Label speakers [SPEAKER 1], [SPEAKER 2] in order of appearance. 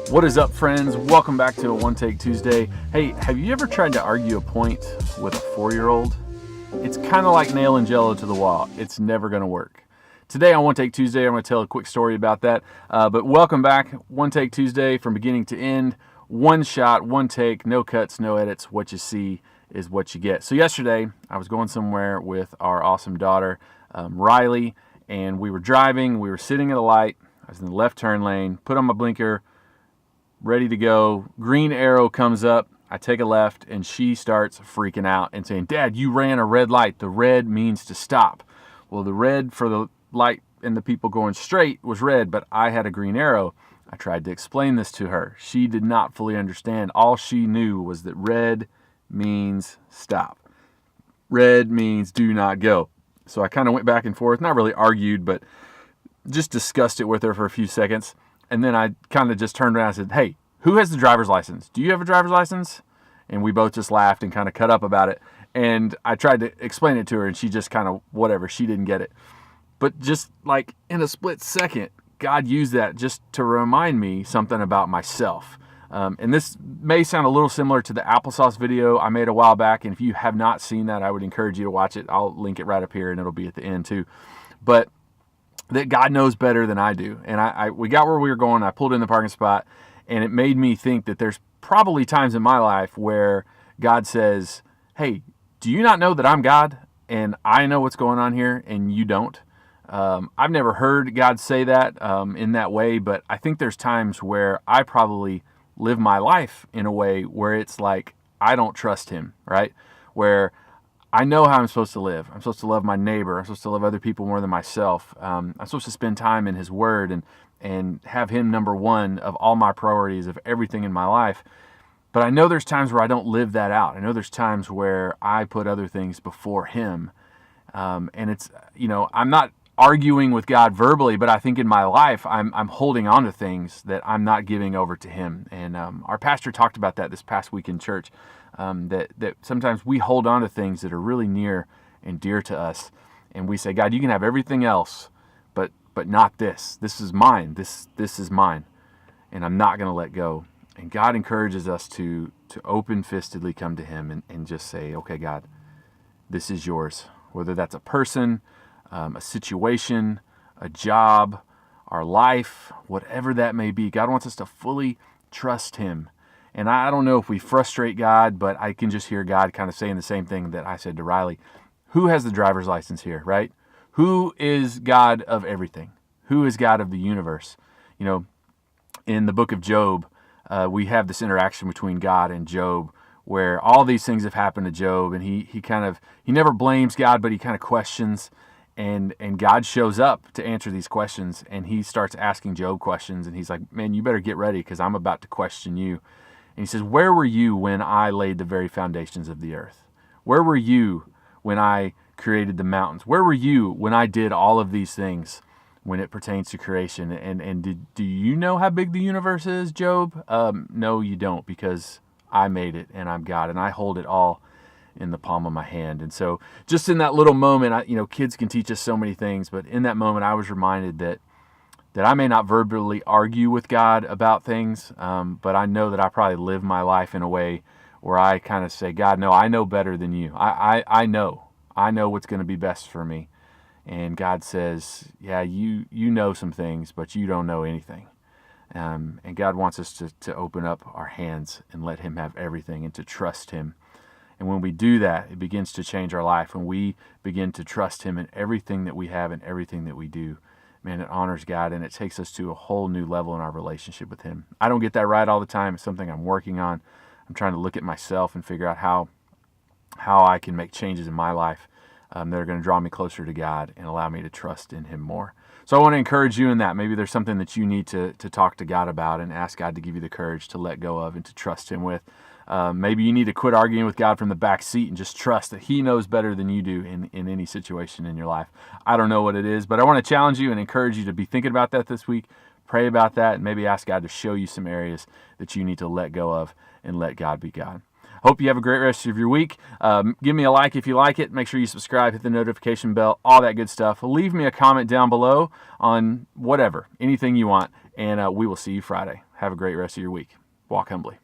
[SPEAKER 1] What is up, friends? Welcome back to a One Take Tuesday. Hey, have you ever tried to argue a point with a 4-year-old? It's kind of like nailing Jello to the wall. It's never going to work. Today on One Take Tuesday, I'm going to tell a quick story about that. But welcome back. One Take Tuesday from beginning to end. One shot, one take, no cuts, no edits. What you see is what you get. So yesterday, I was going somewhere with our awesome daughter, Riley, and we were driving. We were sitting at a light. I was in the left turn lane, put on my blinker, ready to go. Green arrow comes up. I take a left, and she starts freaking out and saying, "Dad, you ran a red light. The red means to stop." Well, the red for the light and the people going straight was red, but I had a green arrow. I tried to explain this to her. She did not fully understand. All she knew was that red means stop. Red means do not go. So I kind of went back and forth, not really argued, but just discussed it with her for a few seconds. And then I kind of just turned around and said, "Hey, who has the driver's license? Do you have a driver's license?" And we both just laughed and kind of cut up about it. And I tried to explain it to her, and she just kind of, whatever, she didn't get it. But just like in a split second, God used that just to remind me something about myself. And this may sound a little similar to the applesauce video I made a while back. And if you have not seen that, I would encourage you to watch it. I'll link it right up here, and it'll be at the end too. But that God knows better than I do. And we got where we were going. I pulled in the parking spot, and it made me think that there's probably times in my life where God says, "Hey, do you not know that I'm God and I know what's going on here and you don't?" I've never heard God say that in that way, but I think there's times where I probably live my life in a way where it's like I don't trust him, right? Where I know how I'm supposed to live. I'm supposed to love my neighbor. I'm supposed to love other people more than myself. I'm supposed to spend time in his word and have him number one of all my priorities of everything in my life. But I know there's times where I don't live that out. I know there's times where I put other things before him. And it's, I'm not arguing with God verbally, but I think in my life I'm holding on to things that I'm not giving over to him. And our pastor talked about that this past week in church. That sometimes we hold on to things that are really near and dear to us, and we say, "God, you can have everything else, but not this. This is mine. This is mine, and I'm not going to let go." And God encourages us to open-fistedly come to him and just say, "Okay, God, this is yours." Whether that's a person, a situation, a job, our life, whatever that may be, God wants us to fully trust him. And I don't know if we frustrate God, but I can just hear God kind of saying the same thing that I said to Riley. Who has the driver's license here, right? Who is God of everything? Who is God of the universe? In the book of Job, we have this interaction between God and Job where all these things have happened to Job, and he never blames God, but he kind of questions, and God shows up to answer these questions, and he starts asking Job questions, and he's like, "Man, you better get ready because I'm about to question you." And he says, "Where were you when I laid the very foundations of the earth? Where were you when I created the mountains? Where were you when I did all of these things when it pertains to creation? And do you know how big the universe is, Job? No, you don't, because I made it, and I'm God, and I hold it all in the palm of my hand." And so just in that little moment, kids can teach us so many things, but in that moment I was reminded that I may not verbally argue with God about things, but I know that I probably live my life in a way where I kind of say, "God, no, I know better than you. I know what's going to be best for me." And God says, "Yeah, you know some things, but you don't know anything." And God wants us to open up our hands and let him have everything and to trust him. And when we do that, it begins to change our life. When we begin to trust him in everything that we have and everything that we do, man, it honors God, and it takes us to a whole new level in our relationship with him. I don't get that right all the time. It's something I'm working on. I'm trying to look at myself and figure out how I can make changes in my life that are going to draw me closer to God and allow me to trust in him more. So I want to encourage you in that. Maybe there's something that you need to talk to God about and ask God to give you the courage to let go of and to trust him with. Maybe you need to quit arguing with God from the back seat and just trust that he knows better than you do in any situation in your life. I don't know what it is, but I want to challenge you and encourage you to be thinking about that this week. Pray about that and maybe ask God to show you some areas that you need to let go of and let God be God. Hope you have a great rest of your week. Give me a like if you like it. Make sure you subscribe, hit the notification bell, all that good stuff. Leave me a comment down below on whatever, anything you want, and we will see you Friday. Have a great rest of your week. Walk humbly.